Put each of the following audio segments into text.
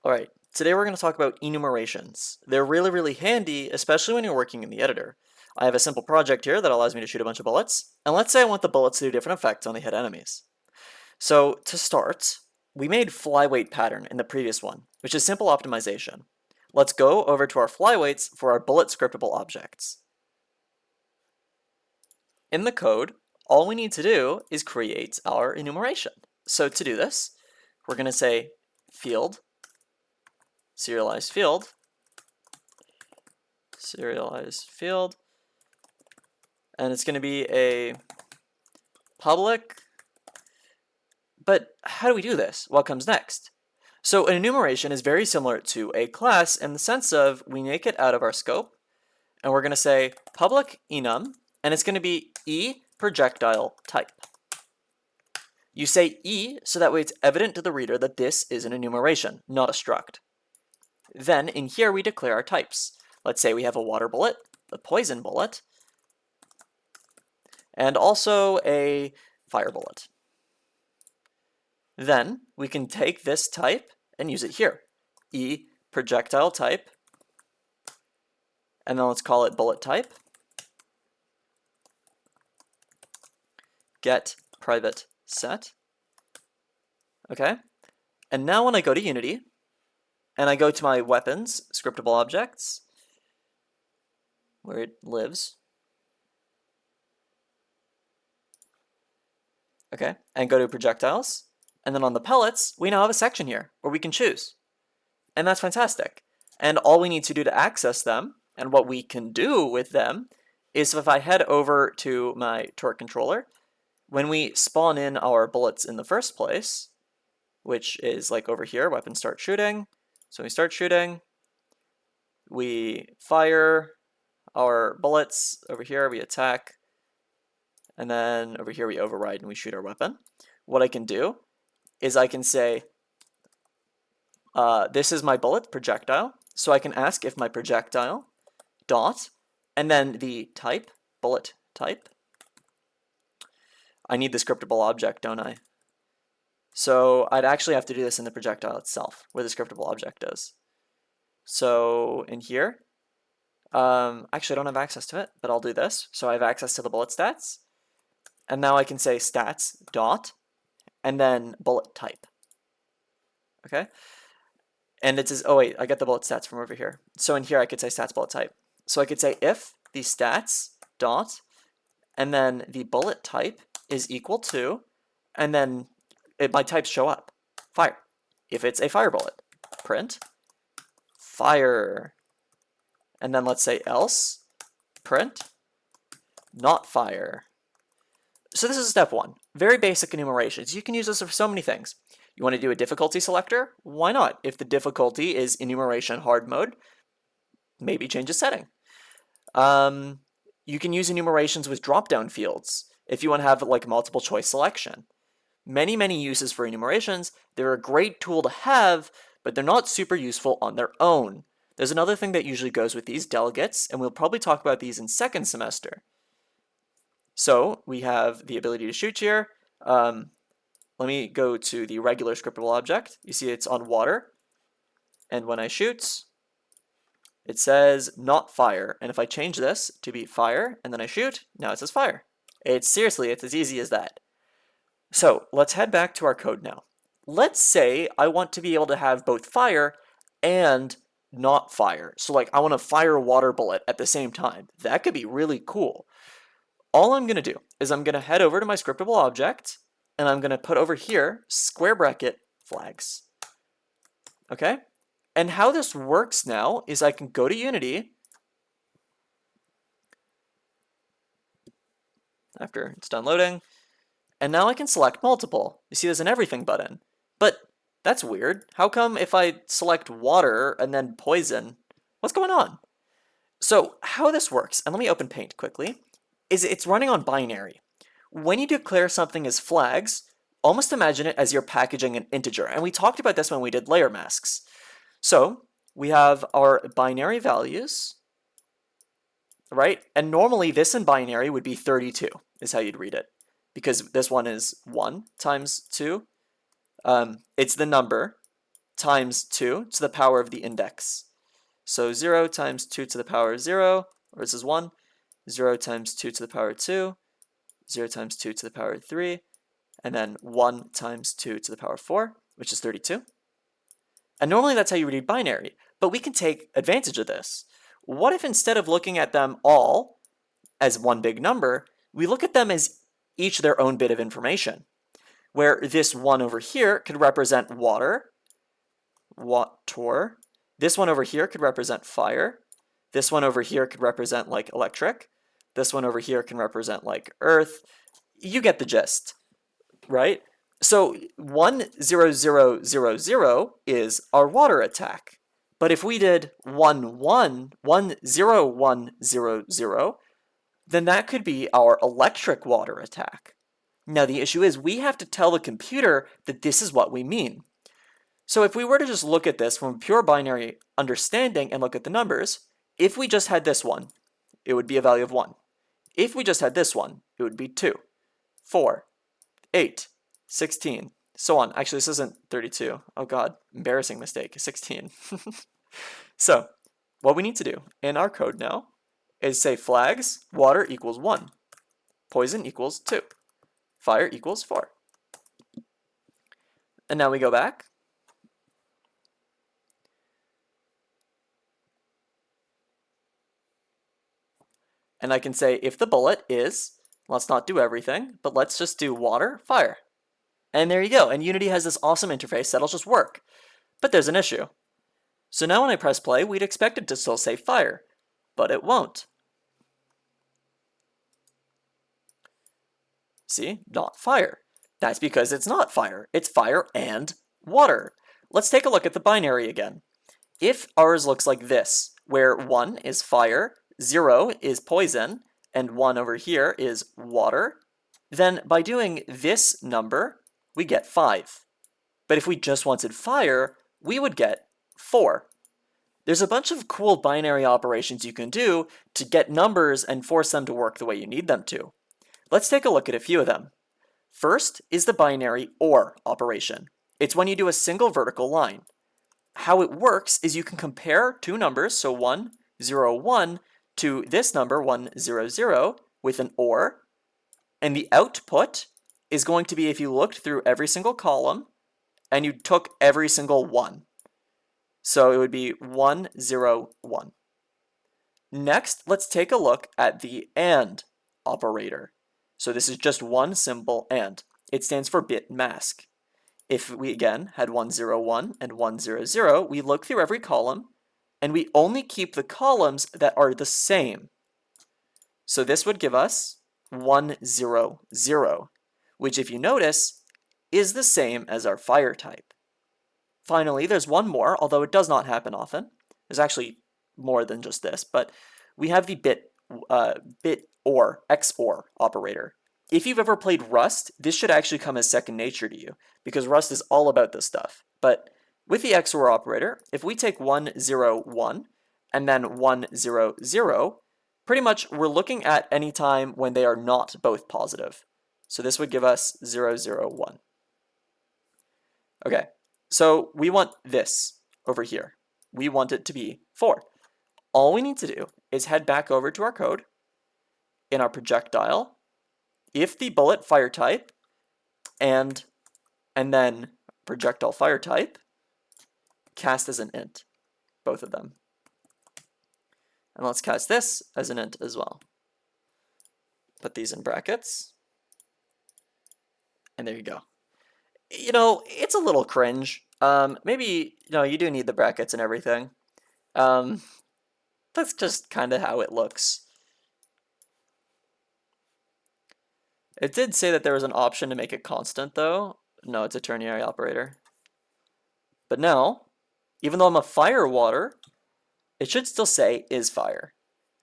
Alright, today we're going to talk about enumerations. They're really handy, especially when you're working in the editor. I have a simple project here that allows me to shoot a bunch of bullets, and let's say I want the bullets to do different effects when they hit enemies. So to start, we made flyweight pattern in the previous one, which is simple optimization. Let's go over to our flyweights for our bullet scriptable objects. In the code, all we need to do is create our enumeration. So to do this, we're going to say field serialized field, and it's going to be a public, but how do we do this? What comes next? So an enumeration is very similar to a class in the sense of we make it out of our scope, and we're going to say public enum, and it's going to be e projectile type. You say e so that way it's evident to the reader that this is an enumeration, not a struct. Then in here we declare our types. Let's say we have a water bullet, a poison bullet, and also a fire bullet. Then we can take this type and use it here. E projectile type, and then let's call it bullet type. Get private set. Okay, and now when I go to Unity, and I go to my weapons, scriptable objects, where it lives. Okay, and go to projectiles. And then on the pellets, we now have a section here where we can choose. And that's fantastic. And all we need to do to access them, and what we can do with them, is if I head over to my torque controller, when we spawn in our bullets in the first place, which is like over here, weapon start shooting. So we start shooting, we fire our bullets, over here we attack, and then over here we override and we shoot our weapon. What I can do is I can say, this is my bullet projectile, so I can ask if my projectile dot, and then the type, bullet type. I need the scriptable object, don't I? So I'd actually have to do this in the projectile itself, where the scriptable object is. So in here, actually I don't have access to it, but I'll do this. So I have access to the bullet stats, and now I can say stats dot, and then bullet type. Okay, and it says, oh wait, I get the bullet stats from over here. So in here I could say stats bullet type. So I could say if the stats dot, and then the bullet type is equal to, and then my types show up. Fire. If it's a fire bullet, print fire. And then let's say else, print not fire. So this is step one. Very basic enumerations. You can use this for so many things. You want to do a difficulty selector? Why not? If the difficulty is enumeration hard mode, maybe change a setting. You can use enumerations with drop-down fields if you want to have like multiple choice selection. Many uses for enumerations. They're a great tool to have, but they're not super useful on their own. There's another thing that usually goes with these, delegates, and we'll probably talk about these in second semester. So we have the ability to shoot here. Let me go to the regular scriptable object. You see it's on water, and when I shoot, it says not fire. And if I change this to be fire, and then I shoot, now it says fire. It's as easy as that. So let's head back to our code now. Let's say I want to be able to have both fire and not fire. So like I want to fire a water bullet at the same time. That could be really cool. All I'm going to do is I'm going to head over to my scriptable object, and I'm going to put over here square bracket flags. Okay? And how this works now is I can go to Unity after it's done loading, and now I can select multiple. You see there's an everything button, but that's weird. How come if I select water and then poison, what's going on? So how this works, and let me open Paint quickly, is it's running on binary. When you declare something as flags, almost imagine it as you're packaging an integer, and we talked about this when we did layer masks. So we have our binary values, right? And normally this in binary would be 32, is how you'd read it, because this one is 1 times 2. It's the number, times 2 to the power of the index. So 0 times 2 to the power of 0, or this is 1, 0 times 2 to the power of 2, 0 times 2 to the power of 3, and then 1 times 2 to the power of 4, which is 32. And normally that's how you read binary, but we can take advantage of this. What if instead of looking at them all as one big number, we look at them as each their own bit of information, where this 1 over here could represent water, water. This one over here could represent fire. This one over here could represent like electric. This one over here can represent like earth. You get the gist, right? So 1, 0, 0, 0, 0 is our water attack. But if we did 1, 1, 1, 0, 1, 0, 0, then that could be our electric water attack. Now the issue is we have to tell the computer that this is what we mean. So if we were to just look at this from a pure binary understanding and look at the numbers, if we just had this one, it would be a value of 1. If we just had this one, it would be 2, 4, 8, 16, so on. Actually, this isn't 32. Oh god, embarrassing mistake, 16. So what we need to do in our code now is say flags, water equals 1, poison equals 2, fire equals 4. And now we go back. And I can say if the bullet is, let's not do everything, but let's just do water, fire. And there you go. And Unity has this awesome interface that'll just work. But there's an issue. So now when I press play, we'd expect it to still say fire, but it won't. See, not fire. That's because it's not fire. It's fire and water. Let's take a look at the binary again. If ours looks like this, where 1 is fire, 0 is poison, and 1 over here is water, then by doing this number, we get 5. But if we just wanted fire, we would get 4. There's a bunch of cool binary operations you can do to get numbers and force them to work the way you need them to. Let's take a look at a few of them. First is the binary OR operation. It's when you do a single vertical line. How it works is you can compare two numbers, so 1, 0, 1, to this number, 1, 0, 0, with an OR, and the output is going to be if you looked through every single column and you took every single one. So it would be 1, 0, 1. Next, let's take a look at the AND operator. So this is just one symbol AND. It stands for bit mask. If we again had 1, 0, 1 and 1, 0, 0, we look through every column and we only keep the columns that are the same. So this would give us 1, 0, 0, which if you notice is the same as our fire type. Finally, there's one more, although it does not happen often. There's actually more than just this, but we have the bit OR, XOR operator. If you've ever played Rust, this should actually come as second nature to you, because Rust is all about this stuff. But with the XOR operator, if we take 1, 0, 1, and then 1, 0, 0, pretty much we're looking at any time when they are not both positive. So this would give us 0, 0, 1. Okay, so we want this over here. We want it to be 4. All we need to do is head back over to our code in our projectile. If the bullet fire type and then projectile fire type cast as an int, both of them. And let's cast this as an int as well. Put these in brackets. And there you go. You know, it's a little cringe. Maybe, you do need the brackets and everything. That's just kind of how it looks. It did say that there was an option to make it constant, though. No, it's a ternary operator. But now, even though I'm a fire water, it should still say is fire.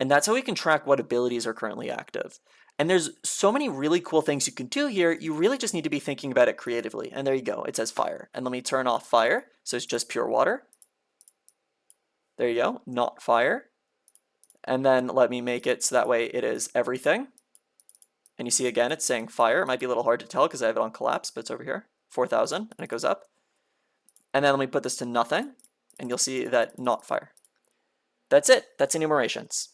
And that's how we can track what abilities are currently active. And there's so many really cool things you can do here, you really just need to be thinking about it creatively. And there you go, it says fire. And let me turn off fire, so it's just pure water. There you go, not fire. And then let me make it so that way it is everything. And you see again, it's saying fire. It might be a little hard to tell because I have it on collapse, but it's over here, 4,000, and it goes up. And then let me put this to nothing, and you'll see that not fire. That's it. That's enumerations.